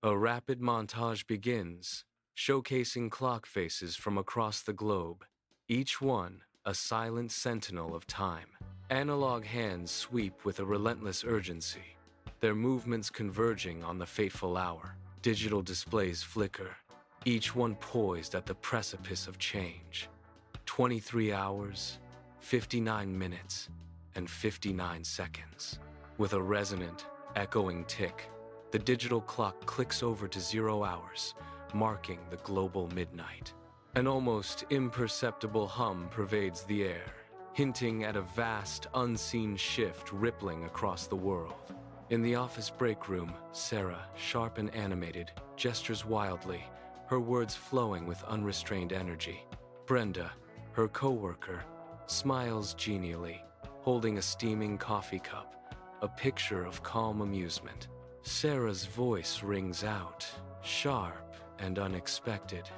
A rapid montage begins, showcasing clock faces from across the globe, each one a silent sentinel of time. Analog hands sweep with a relentless urgency, their movements converging on the fateful hour. Digital displays flicker, each one poised at the precipice of change. 23 hours, 59 minutes, and 59 seconds. With a resonant, echoing tick, the digital clock clicks over to 0 hours, marking the global midnight. An almost imperceptible hum pervades the air, hinting at a vast, unseen shift rippling across the world. In the office break room, Sarah, sharp and animated, gestures wildly, her words flowing with unrestrained energy. Brenda, her coworker, smiles genially, holding a steaming coffee cup, a picture of calm amusement. Sarah's voice rings out, sharp and unexpected.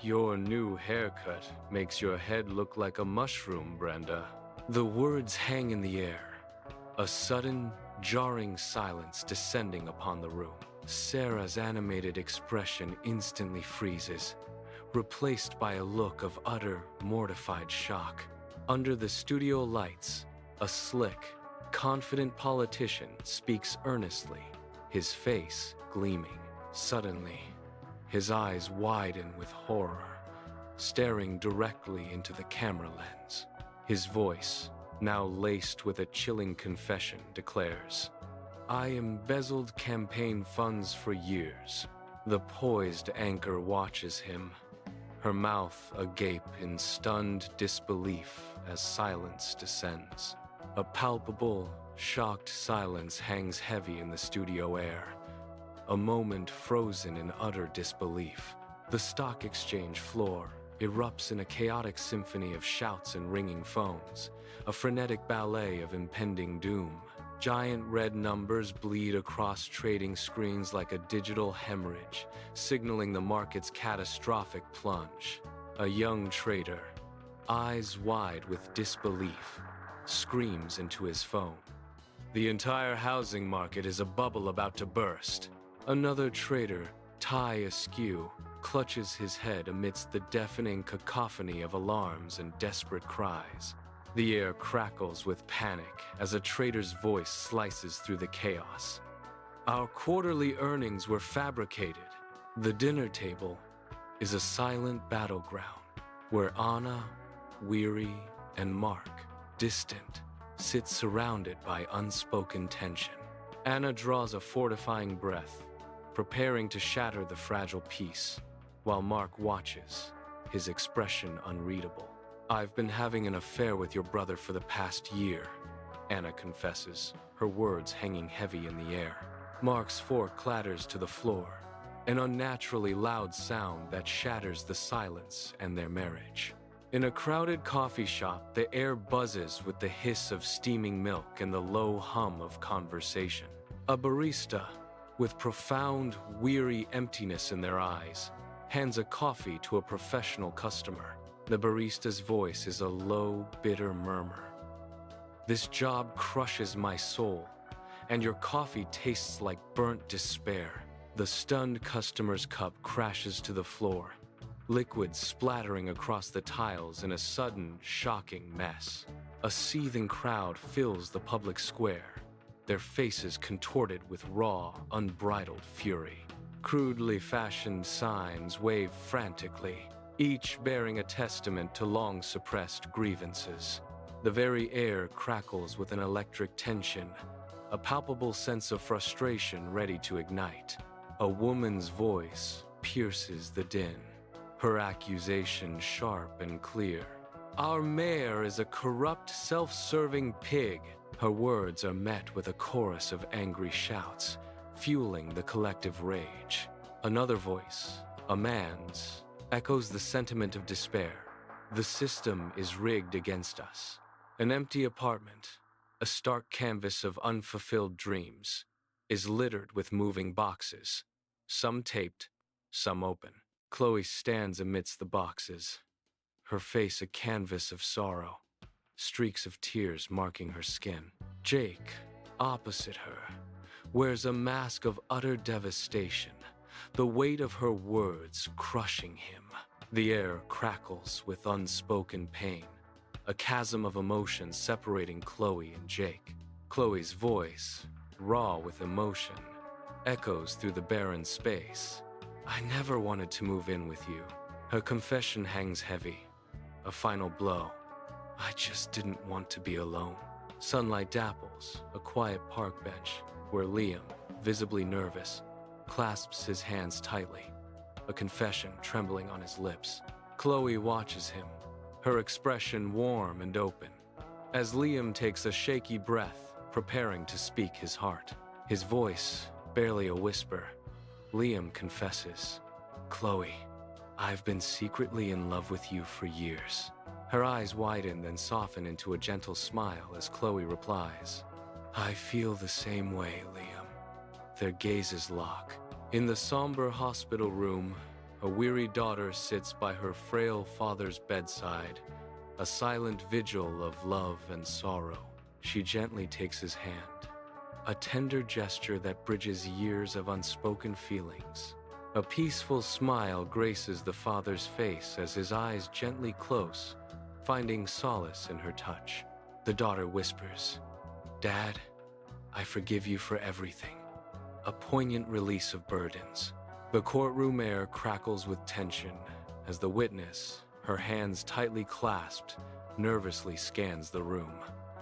"Your new haircut makes your head look like a mushroom, Brenda." The words hang in the air, a sudden, jarring silence descending upon the room. Sarah's animated expression instantly freezes, replaced by a look of utter, mortified shock. Under the studio lights, a slick, confident politician speaks earnestly, his face gleaming. Suddenly, his eyes widen with horror, staring directly into the camera lens. His voice, now laced with a chilling confession, declares, "I embezzled campaign funds for years." The poised anchor watches him, her mouth agape in stunned disbelief as silence descends. A palpable, shocked silence hangs heavy in the studio air, a moment frozen in utter disbelief. The stock exchange floor erupts in a chaotic symphony of shouts and ringing phones, a frenetic ballet of impending doom. Giant red numbers bleed across trading screens like a digital hemorrhage, signaling the market's catastrophic plunge. A young trader, eyes wide with disbelief, screams into his phone. "The entire housing market is a bubble about to burst." Another trader, tie askew, clutches his head amidst the deafening cacophony of alarms and desperate cries. The air crackles with panic as a trader's voice slices through the chaos. "Our quarterly earnings were fabricated." The dinner table is a silent battleground where Anna, weary, and Mark, distant, sit surrounded by unspoken tension. Anna draws a fortifying breath, preparing to shatter the fragile peace, while Mark watches, his expression unreadable. "I've been having an affair with your brother for the past year," Anna confesses, her words hanging heavy in the air. Mark's fork clatters to the floor, an unnaturally loud sound that shatters the silence and their marriage. In a crowded coffee shop, the air buzzes with the hiss of steaming milk and the low hum of conversation. A barista, with profound, weary emptiness in their eyes, hands a coffee to a professional customer. The barista's voice is a low, bitter murmur. "This job crushes my soul, and your coffee tastes like burnt despair." The stunned customer's cup crashes to the floor, liquid splattering across the tiles in a sudden, shocking mess. A seething crowd fills the public square, their faces contorted with raw, unbridled fury. Crudely fashioned signs wave frantically, each bearing a testament to long-suppressed grievances. The very air crackles with an electric tension, a palpable sense of frustration ready to ignite. A woman's voice pierces the din, her accusation sharp and clear. "Our mayor is a corrupt, self-serving pig." Her words are met with a chorus of angry shouts, fueling the collective rage. Another voice, a man's, echoes the sentiment of despair. "The system is rigged against us." An empty apartment, a stark canvas of unfulfilled dreams, is littered with moving boxes, some taped, some open. Chloe stands amidst the boxes, her face a canvas of sorrow, streaks of tears marking her skin. Jake, opposite her, wears a mask of utter devastation, the weight of her words crushing him. The air crackles with unspoken pain, a chasm of emotion separating Chloe and Jake. Chloe's voice, raw with emotion, echoes through the barren space. I never wanted to move in with you. Her confession hangs heavy, a final blow. I just didn't want to be alone. Sunlight dapples a quiet park bench where Liam, visibly nervous, clasps his hands tightly, a confession trembling on his lips. Chloe watches him, her expression warm and open, as Liam takes a shaky breath, preparing to speak his heart. His voice barely a whisper. Liam confesses, "Chloe, I've been secretly in love with you for years." Her eyes widen then soften into a gentle smile as Chloe replies, "I feel the same way, Liam." Their gazes lock. In the somber hospital room, a weary daughter sits by her frail father's bedside, a silent vigil of love and sorrow. She gently takes his hand, a tender gesture that bridges years of unspoken feelings. A peaceful smile graces the father's face as his eyes gently close, finding solace in her touch. The daughter whispers, "Dad, I forgive you for everything." A poignant release of burdens. The courtroom air crackles with tension as the witness, her hands tightly clasped, nervously scans the room.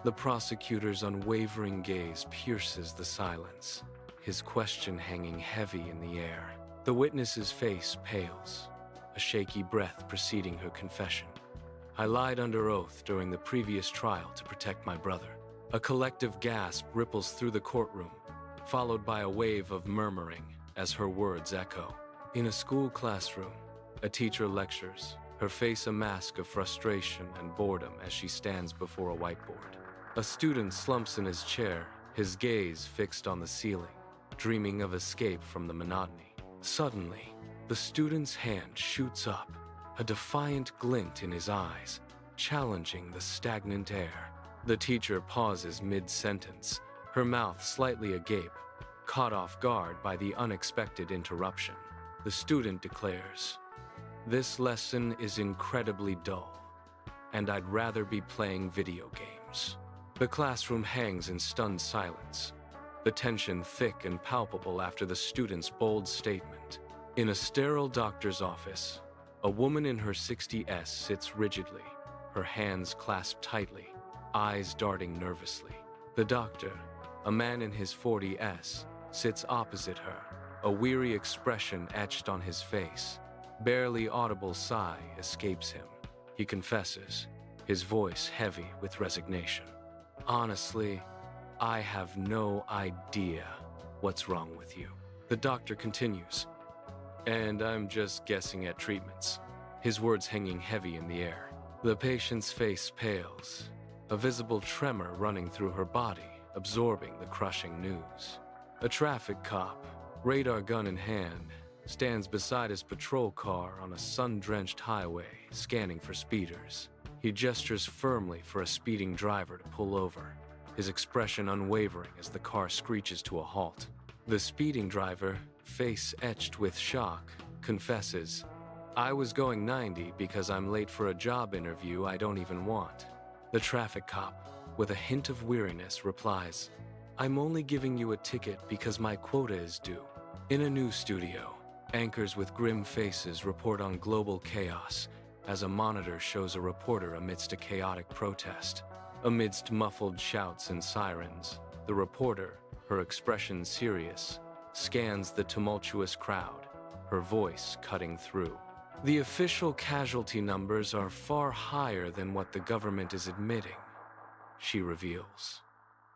The prosecutor's unwavering gaze pierces the silence, his question hanging heavy in the air. The witness's face pales, a shaky breath preceding her confession. "I lied under oath during the previous trial to protect my brother." A collective gasp ripples through the courtroom, followed by a wave of murmuring as her words echo. In a school classroom, a teacher lectures, her face a mask of frustration and boredom as she stands before a whiteboard. A student slumps in his chair, his gaze fixed on the ceiling, dreaming of escape from the monotony. Suddenly, the student's hand shoots up, a defiant glint in his eyes, challenging the stagnant air. The teacher pauses mid-sentence, her mouth slightly agape, caught off guard by the unexpected interruption. The student declares, "This lesson is incredibly dull, and I'd rather be playing video games." The classroom hangs in stunned silence, the tension thick and palpable after the student's bold statement. In a sterile doctor's office, a woman in her 60s sits rigidly, her hands clasped tightly, eyes darting nervously. The doctor, a man in his 40s, sits opposite her, a weary expression etched on his face. Barely audible sigh escapes him. He confesses, his voice heavy with resignation. "Honestly, I have no idea what's wrong with you." The doctor continues, "And I'm just guessing at treatments," his words hanging heavy in the air. The patient's face pales, a visible tremor running through her body, absorbing the crushing news. A traffic cop, radar gun in hand, stands beside his patrol car on a sun-drenched highway, scanning for speeders. He gestures firmly for a speeding driver to pull over, his expression unwavering as the car screeches to a halt. The speeding driver, face etched with shock, confesses, "I was going 90 because I'm late for a job interview I don't even want." The traffic cop, with a hint of weariness, replies, "I'm only giving you a ticket because my quota is due." In a news studio, anchors with grim faces report on global chaos as a monitor shows a reporter amidst a chaotic protest. Amidst muffled shouts and sirens, the reporter, her expression serious, scans the tumultuous crowd, her voice cutting through. "The official casualty numbers are far higher than what the government is admitting," she reveals,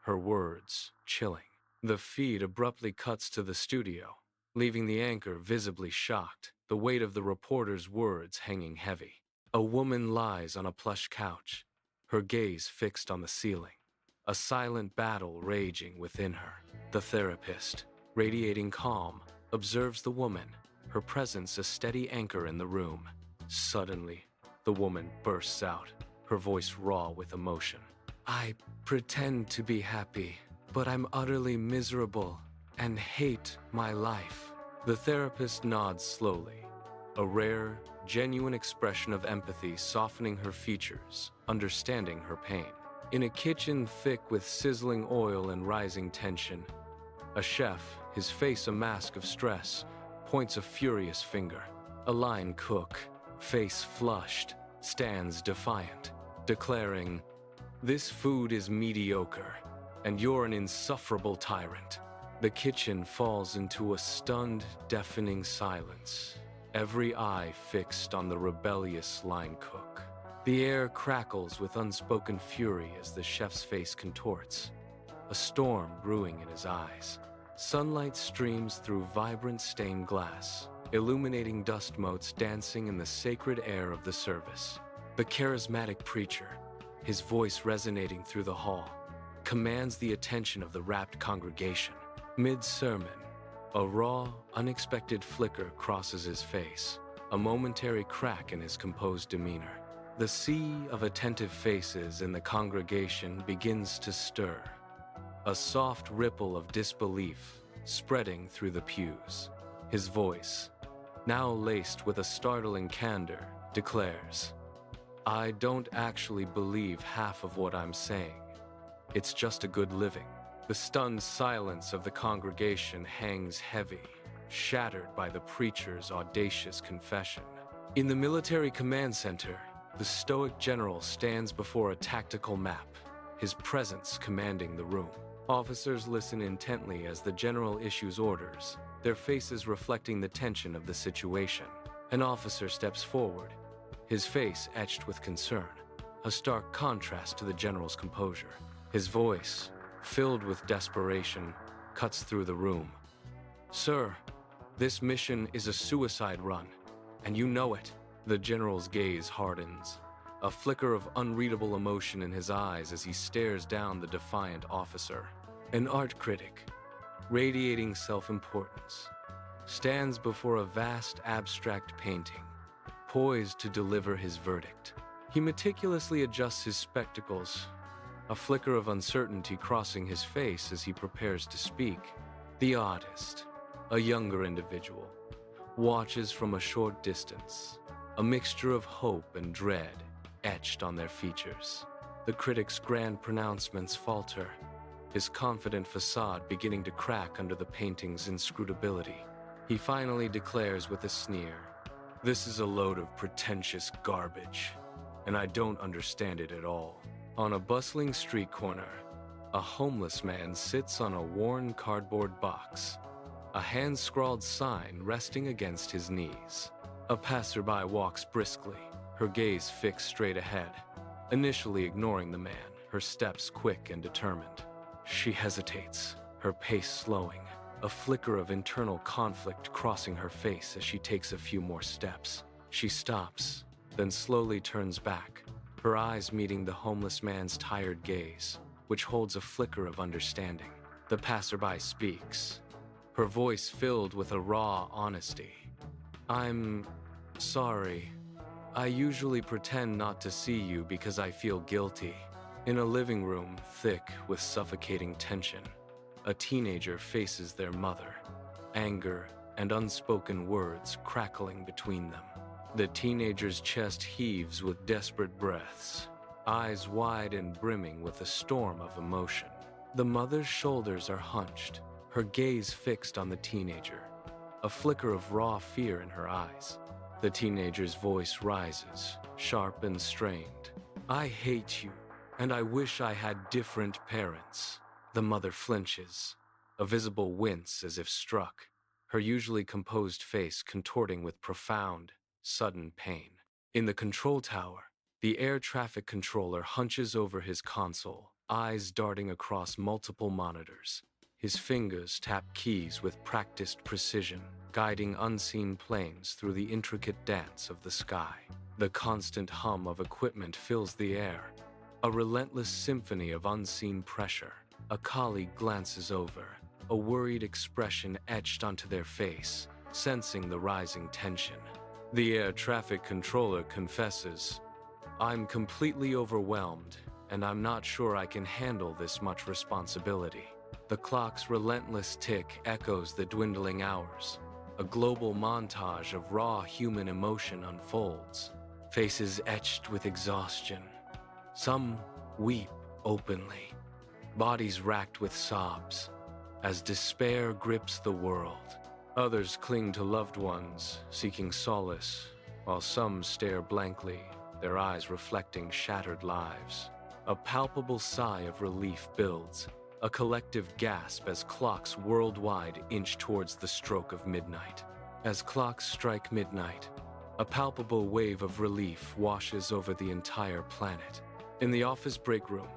her words chilling. The feed abruptly cuts to the studio, leaving the anchor visibly shocked, the weight of the reporter's words hanging heavy. A woman lies on a plush couch, her gaze fixed on the ceiling, a silent battle raging within her. The therapist, radiating calm, observes the woman, her presence a steady anchor in the room. Suddenly, the woman bursts out, her voice raw with emotion. "I pretend to be happy, but I'm utterly miserable and hate my life." The therapist nods slowly, a rare, genuine expression of empathy softening her features, understanding her pain. In a kitchen thick with sizzling oil and rising tension, a chef, his face a mask of stress, points a furious finger. A line cook, face flushed, stands defiant, declaring, "This food is mediocre, and you're an insufferable tyrant." The kitchen falls into a stunned, deafening silence, every eye fixed on the rebellious line cook. The air crackles with unspoken fury as the chef's face contorts, a storm brewing in his eyes. Sunlight streams through vibrant stained glass, illuminating dust motes dancing in the sacred air of the service. The charismatic preacher, his voice resonating through the hall, commands the attention of the rapt congregation. Mid-sermon, a raw, unexpected flicker crosses his face, a momentary crack in his composed demeanor. The sea of attentive faces in the congregation begins to stir, a soft ripple of disbelief spreading through the pews. His voice, now laced with a startling candor, declares, "I don't actually believe half of what I'm saying. It's just a good living." The stunned silence of the congregation hangs heavy, shattered by the preacher's audacious confession. In the military command center, the stoic general stands before a tactical map, his presence commanding the room. Officers listen intently as the general issues orders, their faces reflecting the tension of the situation. An officer steps forward, his face etched with concern, a stark contrast to the general's composure. His voice, filled with desperation, cuts through the room. "Sir, this mission is a suicide run, and you know it." The general's gaze hardens, a flicker of unreadable emotion in his eyes as he stares down the defiant officer. An art critic, radiating self-importance, stands before a vast abstract painting, poised to deliver his verdict. He meticulously adjusts his spectacles, a flicker of uncertainty crossing his face as he prepares to speak. The artist, a younger individual, watches from a short distance, a mixture of hope and dread etched on their features. The critic's grand pronouncements falter, his confident facade beginning to crack under the painting's inscrutability. He finally declares with a sneer, "This is a load of pretentious garbage, and I don't understand it at all." On a bustling street corner, a homeless man sits on a worn cardboard box, a hand-scrawled sign resting against his knees. A passerby walks briskly, her gaze fixed straight ahead, initially ignoring the man, her steps quick and determined. She hesitates, her pace slowing, a flicker of internal conflict crossing her face as she takes a few more steps. She stops, then slowly turns back, her eyes meeting the homeless man's tired gaze, which holds a flicker of understanding. The passerby speaks, her voice filled with a raw honesty. "I'm sorry. I usually pretend not to see you because I feel guilty." In a living room thick with suffocating tension, a teenager faces their mother, anger and unspoken words crackling between them. The teenager's chest heaves with desperate breaths, eyes wide and brimming with a storm of emotion. The mother's shoulders are hunched, her gaze fixed on the teenager, a flicker of raw fear in her eyes. The teenager's voice rises, sharp and strained. "I hate you, and I wish I had different parents." The mother flinches, a visible wince as if struck, her usually composed face contorting with profound, sudden pain. In the control tower, the air traffic controller hunches over his console, eyes darting across multiple monitors. His fingers tap keys with practiced precision, guiding unseen planes through the intricate dance of the sky. The constant hum of equipment fills the air, a relentless symphony of unseen pressure. A colleague glances over, a worried expression etched onto their face, sensing the rising tension. The air traffic controller confesses, "I'm completely overwhelmed, and I'm not sure I can handle this much responsibility." The clock's relentless tick echoes the dwindling hours, A global montage of raw human emotion unfolds, faces etched with exhaustion. Some weep openly, bodies racked with sobs, as despair grips the world. Others cling to loved ones, seeking solace, while some stare blankly, their eyes reflecting shattered lives. A palpable sigh of relief builds, a collective gasp as clocks worldwide inch towards the stroke of midnight. As clocks strike midnight, a palpable wave of relief washes over the entire planet. In the office break room,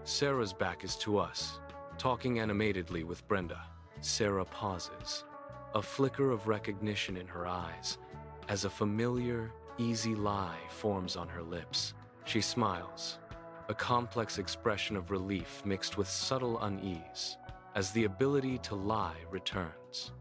Sarah's back is to us, talking animatedly with Brenda. Sarah pauses, a flicker of recognition in her eyes, as a familiar, easy lie forms on her lips. She smiles, a complex expression of relief mixed with subtle unease, as the ability to lie returns.